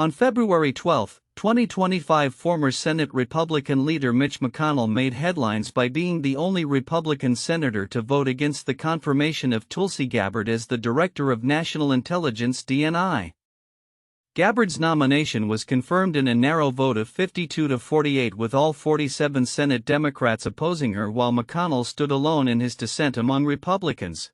On February 12, 2025, former Senate Republican leader Mitch McConnell made headlines by being the only Republican senator to vote against the confirmation of Tulsi Gabbard as the Director of National Intelligence (DNI). Gabbard's nomination was confirmed in a narrow vote of 52 to 48, with all 47 Senate Democrats opposing her, while McConnell stood alone in his dissent among Republicans.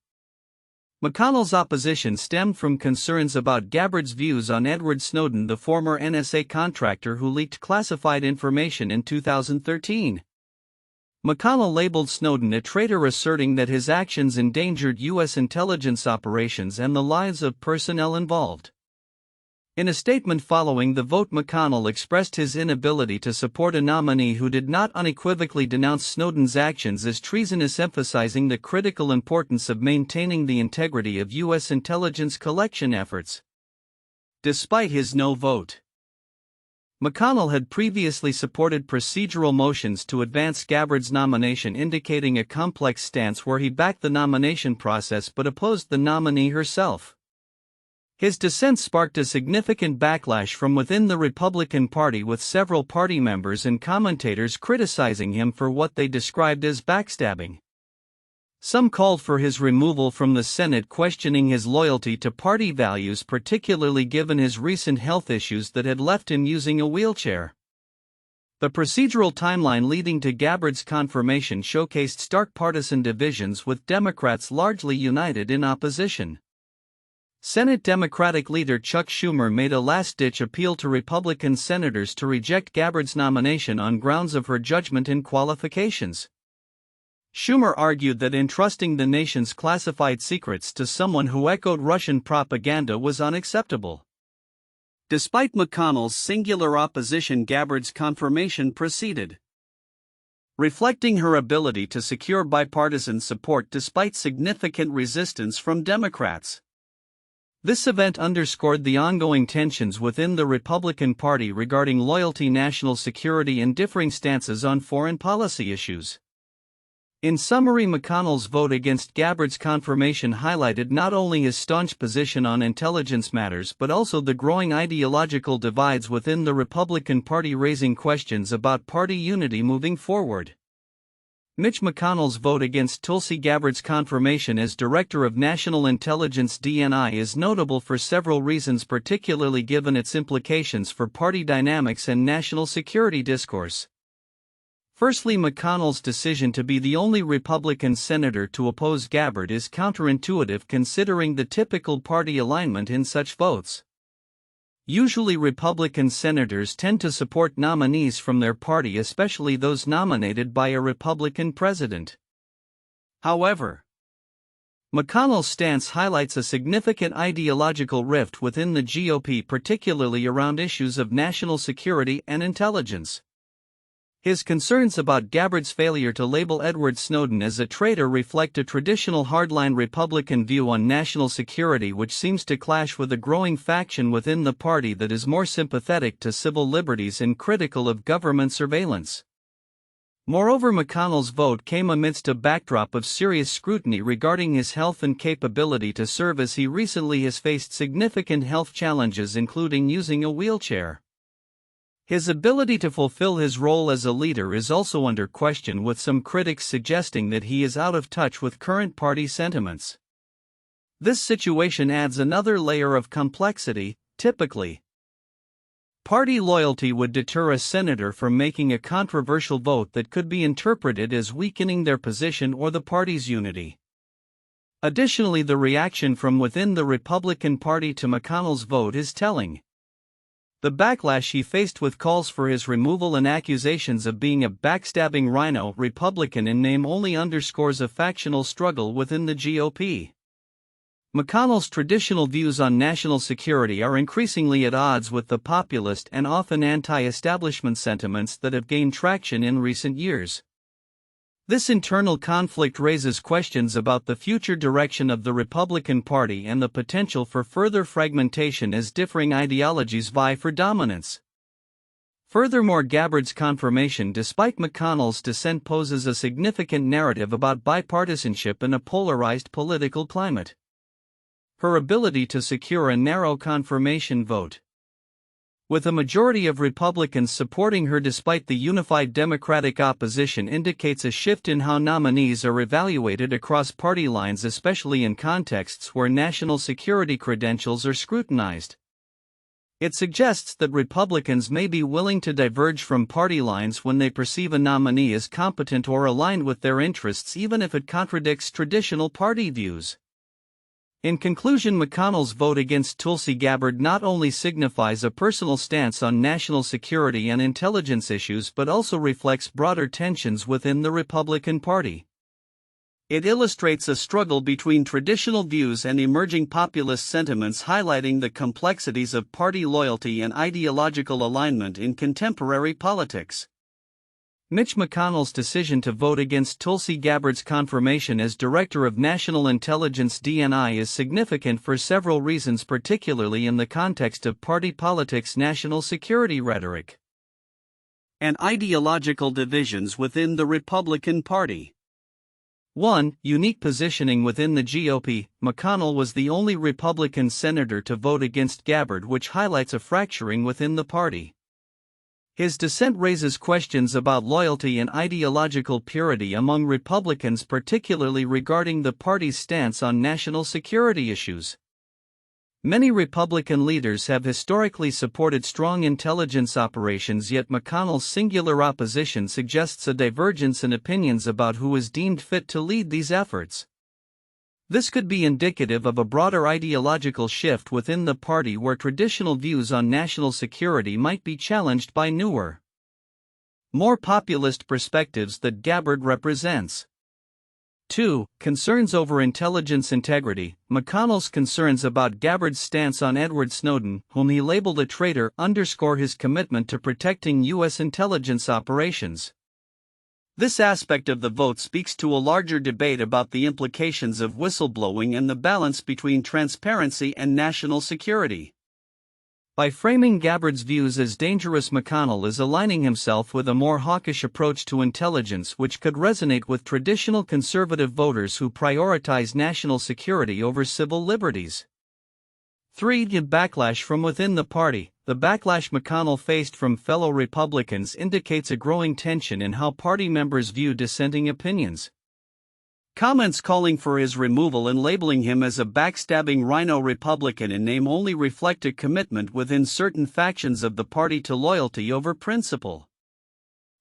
McConnell's opposition stemmed from concerns about Gabbard's views on Edward Snowden, the former NSA contractor who leaked classified information in 2013. McConnell labeled Snowden a traitor, asserting that his actions endangered U.S. intelligence operations and the lives of personnel involved. In a statement following the vote, McConnell expressed his inability to support a nominee who did not unequivocally denounce Snowden's actions as treasonous, emphasizing the critical importance of maintaining the integrity of U.S. intelligence collection efforts. Despite his no vote, McConnell had previously supported procedural motions to advance Gabbard's nomination, indicating a complex stance where he backed the nomination process but opposed the nominee herself. His dissent sparked a significant backlash from within the Republican Party, with several party members and commentators criticizing him for what they described as backstabbing. Some called for his removal from the Senate, questioning his loyalty to party values, particularly given his recent health issues that had left him using a wheelchair. The procedural timeline leading to Gabbard's confirmation showcased stark partisan divisions, with Democrats largely united in opposition. Senate Democratic leader Chuck Schumer made a last-ditch appeal to Republican senators to reject Gabbard's nomination on grounds of her judgment and qualifications. Schumer argued that entrusting the nation's classified secrets to someone who echoed Russian propaganda was unacceptable. Despite McConnell's singular opposition, Gabbard's confirmation proceeded, reflecting her ability to secure bipartisan support despite significant resistance from Democrats. This event underscored the ongoing tensions within the Republican Party regarding loyalty, national security, and differing stances on foreign policy issues. In summary, McConnell's vote against Gabbard's confirmation highlighted not only his staunch position on intelligence matters but also the growing ideological divides within the Republican Party, raising questions about party unity moving forward. Mitch McConnell's vote against Tulsi Gabbard's confirmation as Director of National Intelligence (DNI) is notable for several reasons, particularly given its implications for party dynamics and national security discourse. Firstly, McConnell's decision to be the only Republican senator to oppose Gabbard is counterintuitive, considering the typical party alignment in such votes. Usually, Republican senators tend to support nominees from their party, especially those nominated by a Republican president. However, McConnell's stance highlights a significant ideological rift within the GOP, particularly around issues of national security and intelligence. His concerns about Gabbard's failure to label Edward Snowden as a traitor reflect a traditional hardline Republican view on national security, which seems to clash with a growing faction within the party that is more sympathetic to civil liberties and critical of government surveillance. Moreover, McConnell's vote came amidst a backdrop of serious scrutiny regarding his health and capability to serve, as he recently has faced significant health challenges, including using a wheelchair. His ability to fulfill his role as a leader is also under question, with some critics suggesting that he is out of touch with current party sentiments. This situation adds another layer of complexity. Typically, party loyalty would deter a senator from making a controversial vote that could be interpreted as weakening their position or the party's unity. Additionally, the reaction from within the Republican Party to McConnell's vote is telling. The backlash he faced with calls for his removal and accusations of being a backstabbing rhino Republican in name only underscores a factional struggle within the GOP. McConnell's traditional views on national security are increasingly at odds with the populist and often anti-establishment sentiments that have gained traction in recent years. This internal conflict raises questions about the future direction of the Republican Party and the potential for further fragmentation as differing ideologies vie for dominance. Furthermore, Gabbard's confirmation, despite McConnell's dissent, poses a significant narrative about bipartisanship in a polarized political climate. Her ability to secure a narrow confirmation vote With a majority of Republicans supporting her despite the unified Democratic opposition indicates a shift in how nominees are evaluated across party lines, especially in contexts where national security credentials are scrutinized. It suggests that Republicans may be willing to diverge from party lines when they perceive a nominee as competent or aligned with their interests, even if it contradicts traditional party views. In conclusion, McConnell's vote against Tulsi Gabbard not only signifies a personal stance on national security and intelligence issues but also reflects broader tensions within the Republican Party. It illustrates a struggle between traditional views and emerging populist sentiments, highlighting the complexities of party loyalty and ideological alignment in contemporary politics. Mitch McConnell's decision to vote against Tulsi Gabbard's confirmation as Director of National Intelligence (DNI) is significant for several reasons, particularly in the context of party politics' national security rhetoric and ideological divisions within the Republican Party. 1. Unique positioning within the GOP. McConnell was the only Republican senator to vote against Gabbard, which highlights a fracturing within the party. His dissent raises questions about loyalty and ideological purity among Republicans, particularly regarding the party's stance on national security issues. Many Republican leaders have historically supported strong intelligence operations, yet McConnell's singular opposition suggests a divergence in opinions about who is deemed fit to lead these efforts. This could be indicative of a broader ideological shift within the party where traditional views on national security might be challenged by newer, more populist perspectives that Gabbard represents. 2. Concerns over intelligence integrity. McConnell's concerns about Gabbard's stance on Edward Snowden, whom he labeled a traitor, underscore his commitment to protecting U.S. intelligence operations. This aspect of the vote speaks to a larger debate about the implications of whistleblowing and the balance between transparency and national security. By framing Gabbard's views as dangerous, McConnell is aligning himself with a more hawkish approach to intelligence, which could resonate with traditional conservative voters who prioritize national security over civil liberties. 3. The backlash from within the party. The backlash McConnell faced from fellow Republicans indicates a growing tension in how party members view dissenting opinions. Comments calling for his removal and labeling him as a backstabbing rhino Republican in name only reflect a commitment within certain factions of the party to loyalty over principle.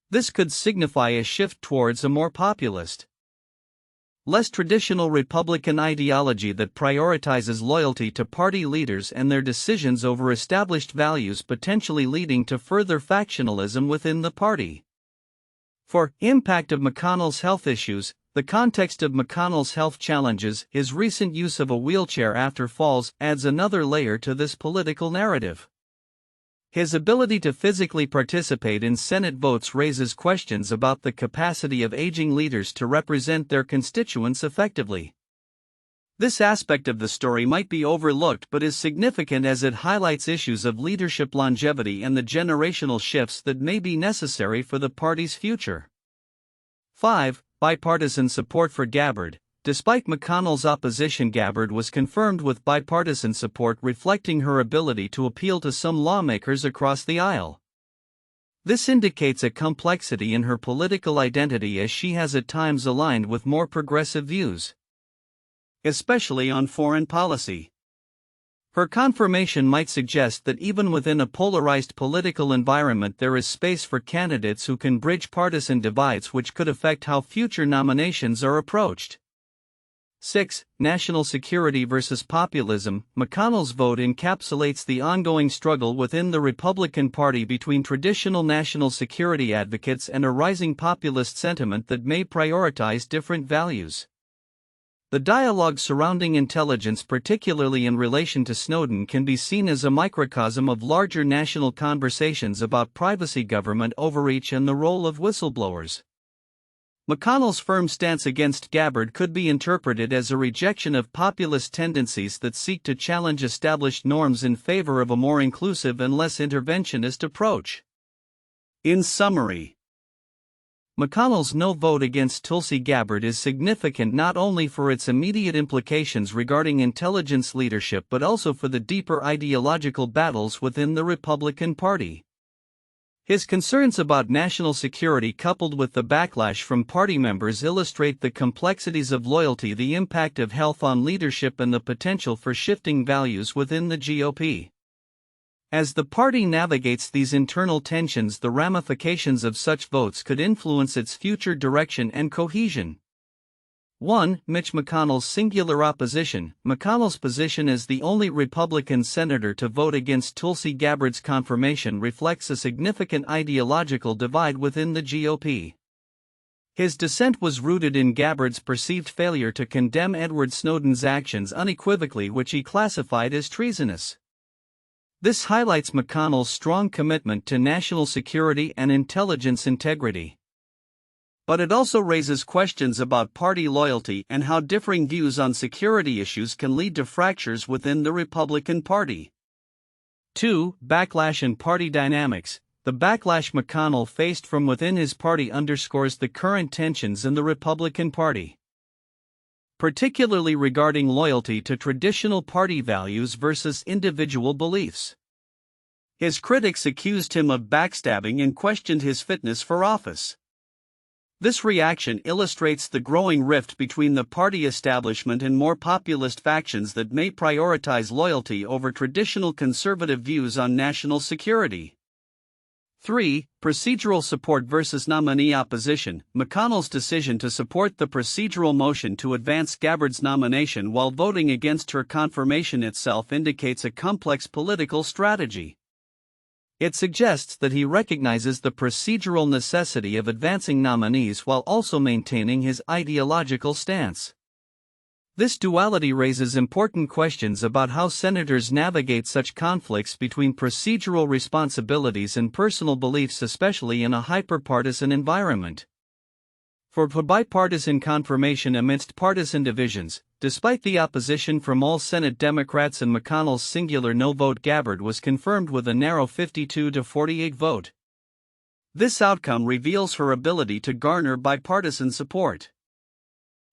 This could signify a shift towards a more populist, less traditional Republican ideology that prioritizes loyalty to party leaders and their decisions over established values, potentially leading to further factionalism within the party. 4. Impact of McConnell's health issues. The context of McConnell's health challenges, his recent use of a wheelchair after falls, adds another layer to this political narrative. His ability to physically participate in Senate votes raises questions about the capacity of aging leaders to represent their constituents effectively. This aspect of the story might be overlooked but is significant as it highlights issues of leadership longevity and the generational shifts that may be necessary for the party's future. 5. Bipartisan support for Gabbard. Despite McConnell's opposition, Gabbard was confirmed with bipartisan support, reflecting her ability to appeal to some lawmakers across the aisle. This indicates a complexity in her political identity, as she has at times aligned with more progressive views, especially on foreign policy. Her confirmation might suggest that even within a polarized political environment there is space for candidates who can bridge partisan divides, which could affect how future nominations are approached. 6. National security versus populism. McConnell's vote encapsulates the ongoing struggle within the Republican Party between traditional national security advocates and a rising populist sentiment that may prioritize different values. The dialogue surrounding intelligence, particularly in relation to Snowden, can be seen as a microcosm of larger national conversations about privacy, government overreach, and the role of whistleblowers. McConnell's firm stance against Gabbard could be interpreted as a rejection of populist tendencies that seek to challenge established norms in favor of a more inclusive and less interventionist approach. In summary, McConnell's no vote against Tulsi Gabbard is significant not only for its immediate implications regarding intelligence leadership but also for the deeper ideological battles within the Republican Party. His concerns about national security coupled with the backlash from party members illustrate the complexities of loyalty, the impact of health on leadership, and the potential for shifting values within the GOP. As the party navigates these internal tensions, the ramifications of such votes could influence its future direction and cohesion. 1. Mitch McConnell's singular opposition. McConnell's position as the only Republican senator to vote against Tulsi Gabbard's confirmation reflects a significant ideological divide within the GOP. His dissent was rooted in Gabbard's perceived failure to condemn Edward Snowden's actions unequivocally, which he classified as treasonous. This highlights McConnell's strong commitment to national security and intelligence integrity. But it also raises questions about party loyalty and how differing views on security issues can lead to fractures within the Republican Party. 2. Backlash and party dynamics. The backlash McConnell faced from within his party underscores the current tensions in the Republican Party, particularly regarding loyalty to traditional party values versus individual beliefs. His critics accused him of backstabbing and questioned his fitness for office. This reaction illustrates the growing rift between the party establishment and more populist factions that may prioritize loyalty over traditional conservative views on national security. 3. Procedural support versus nominee opposition. McConnell's decision to support the procedural motion to advance Gabbard's nomination while voting against her confirmation itself indicates a complex political strategy. It suggests that he recognizes the procedural necessity of advancing nominees while also maintaining his ideological stance. This duality raises important questions about how senators navigate such conflicts between procedural responsibilities and personal beliefs, especially in a hyperpartisan environment. For bipartisan confirmation amidst partisan divisions, despite the opposition from all Senate Democrats and McConnell's singular no vote, Gabbard was confirmed with a narrow 52-48 vote. This outcome reveals her ability to garner bipartisan support,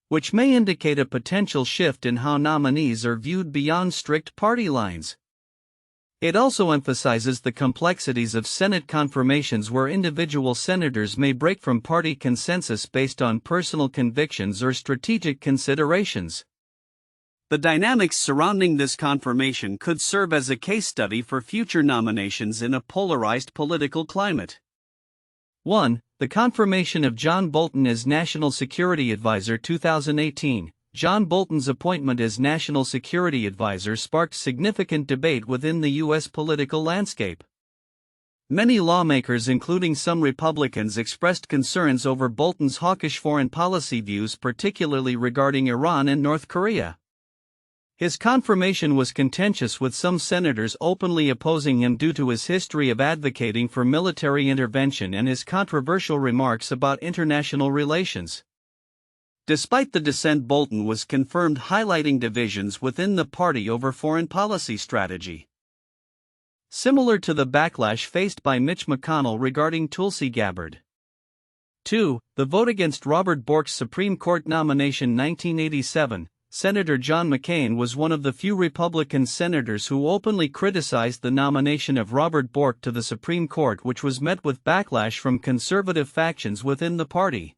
which may indicate a potential shift in how nominees are viewed beyond strict party lines. It also emphasizes the complexities of Senate confirmations where individual senators may break from party consensus based on personal convictions or strategic considerations. The dynamics surrounding this confirmation could serve as a case study for future nominations in a polarized political climate. 1. The confirmation of John Bolton as National Security Advisor 2018. John Bolton's appointment as National Security Advisor sparked significant debate within the U.S. political landscape. Many lawmakers, including some Republicans, expressed concerns over Bolton's hawkish foreign policy views, particularly regarding Iran and North Korea. His confirmation was contentious, with some senators openly opposing him due to his history of advocating for military intervention and his controversial remarks about international relations. Despite the dissent, Bolton was confirmed, highlighting divisions within the party over foreign policy strategy. Similar to the backlash faced by Mitch McConnell regarding Tulsi Gabbard. 2. The vote against Robert Bork's Supreme Court nomination 1987. Senator John McCain was one of the few Republican senators who openly criticized the nomination of Robert Bork to the Supreme Court, which was met with backlash from conservative factions within the party.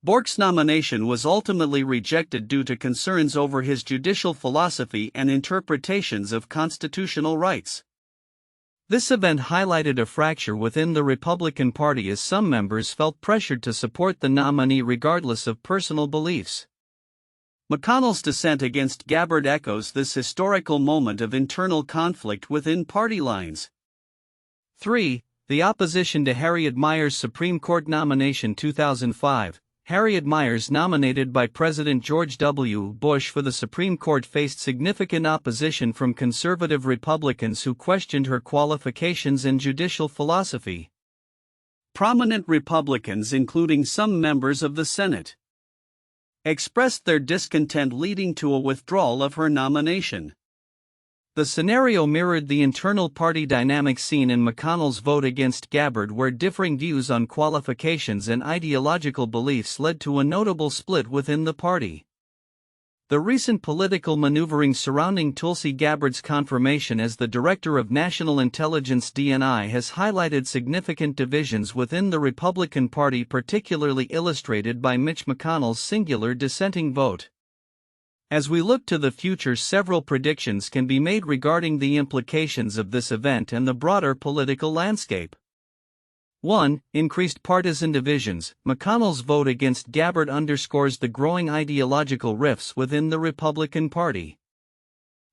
Bork's nomination was ultimately rejected due to concerns over his judicial philosophy and interpretations of constitutional rights. This event highlighted a fracture within the Republican Party, as some members felt pressured to support the nominee regardless of personal beliefs. McConnell's dissent against Gabbard echoes this historical moment of internal conflict within party lines. 3. The opposition to Harriet Miyer's Supreme Court nomination 2005. Harriet Miers, nominated by President George W. Bush for the Supreme Court, faced significant opposition from conservative Republicans who questioned her qualifications and judicial philosophy. Prominent Republicans, including some members of the Senate, expressed their discontent, leading to a withdrawal of her nomination. The scenario mirrored the internal party dynamic seen in McConnell's vote against Gabbard, where differing views on qualifications and ideological beliefs led to a notable split within the party. The recent political maneuvering surrounding Tulsi Gabbard's confirmation as the Director of National Intelligence (DNI) has highlighted significant divisions within the Republican Party, particularly illustrated by Mitch McConnell's singular dissenting vote. As we look to the future, several predictions can be made regarding the implications of this event and the broader political landscape. 1. Increased partisan divisions. McConnell's vote against Gabbard underscores the growing ideological rifts within the Republican Party.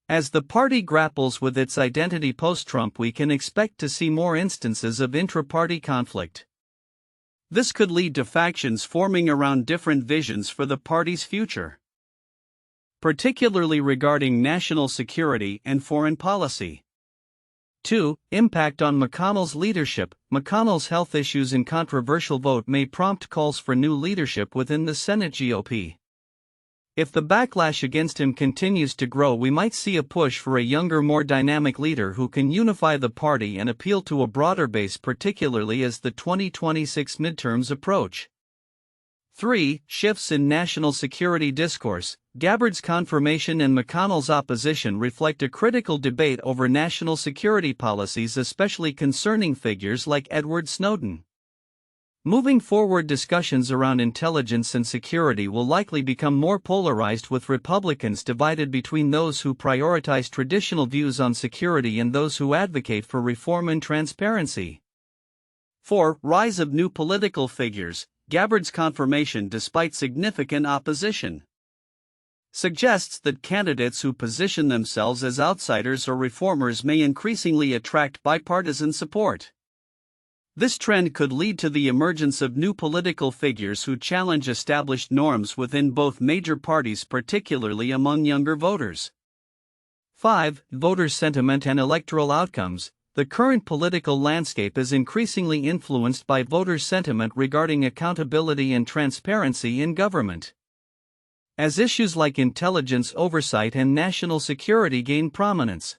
As the party grapples with its identity post-Trump, we can expect to see more instances of intra-party conflict. This could lead to factions forming around different visions for the party's future, particularly regarding national security and foreign policy. 2. Impact on McConnell's leadership. McConnell's health issues and controversial vote may prompt calls for new leadership within the Senate GOP. If the backlash against him continues to grow, we might see a push for a younger, more dynamic leader who can unify the party and appeal to a broader base, particularly as the 2026 midterms approach. 3. Shifts in national security discourse. Gabbard's confirmation and McConnell's opposition reflect a critical debate over national security policies, especially concerning figures like Edward Snowden. Moving forward, discussions around intelligence and security will likely become more polarized, with Republicans divided between those who prioritize traditional views on security and those who advocate for reform and transparency. 4. Rise of new political figures. Gabbard's confirmation, despite significant opposition, suggests that candidates who position themselves as outsiders or reformers may increasingly attract bipartisan support. This trend could lead to the emergence of new political figures who challenge established norms within both major parties, particularly among younger voters. 5. Voter sentiment and electoral outcomes. The current political landscape is increasingly influenced by voter sentiment regarding accountability and transparency in government. As issues like intelligence oversight and national security gain prominence,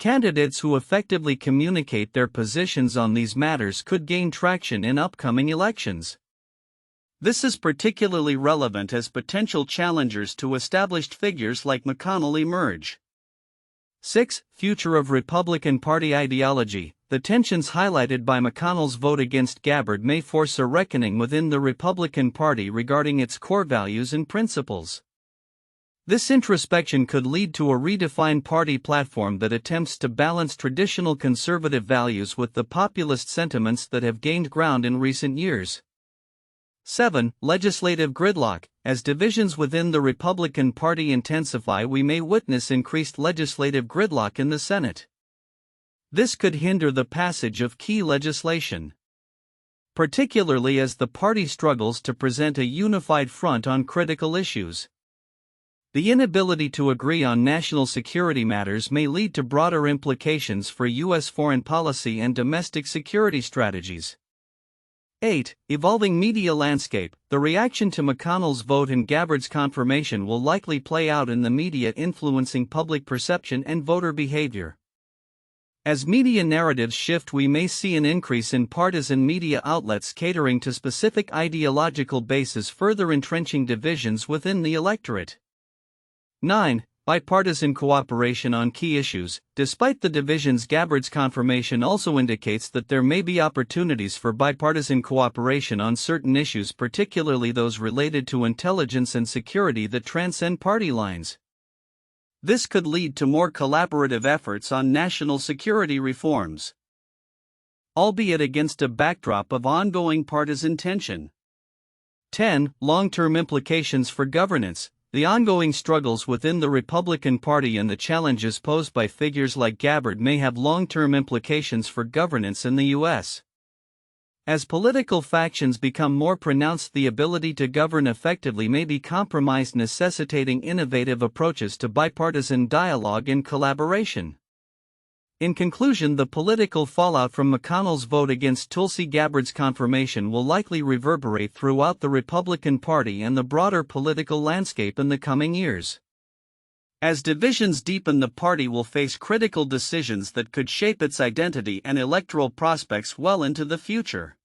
candidates who effectively communicate their positions on these matters could gain traction in upcoming elections. This is particularly relevant as potential challengers to established figures like McConnell emerge. 6. Future of Republican Party ideology. The tensions highlighted by McConnell's vote against Gabbard may force a reckoning within the Republican Party regarding its core values and principles. This introspection could lead to a redefined party platform that attempts to balance traditional conservative values with the populist sentiments that have gained ground in recent years. 7. Legislative gridlock. As divisions within the Republican Party intensify, we may witness increased legislative gridlock in the Senate. This could hinder the passage of key legislation, particularly as the party struggles to present a unified front on critical issues. The inability to agree on national security matters may lead to broader implications for U.S. foreign policy and domestic security strategies. 8. Evolving media landscape. The reaction to McConnell's vote and Gabbard's confirmation will likely play out in the media, influencing public perception and voter behavior. As media narratives shift, we may see an increase in partisan media outlets catering to specific ideological bases, further entrenching divisions within the electorate. 9. Bipartisan cooperation on key issues. Despite the divisions, Gabbard's confirmation also indicates that there may be opportunities for bipartisan cooperation on certain issues, particularly those related to intelligence and security that transcend party lines. This could lead to more collaborative efforts on national security reforms, albeit against a backdrop of ongoing partisan tension. 10. Long-term implications for governance. The ongoing struggles within the Republican Party and the challenges posed by figures like Gabbard may have long-term implications for governance in the U.S. As political factions become more pronounced, the ability to govern effectively may be compromised, necessitating innovative approaches to bipartisan dialogue and collaboration. In conclusion, the political fallout from McConnell's vote against Tulsi Gabbard's confirmation will likely reverberate throughout the Republican Party and the broader political landscape in the coming years. As divisions deepen, the party will face critical decisions that could shape its identity and electoral prospects well into the future.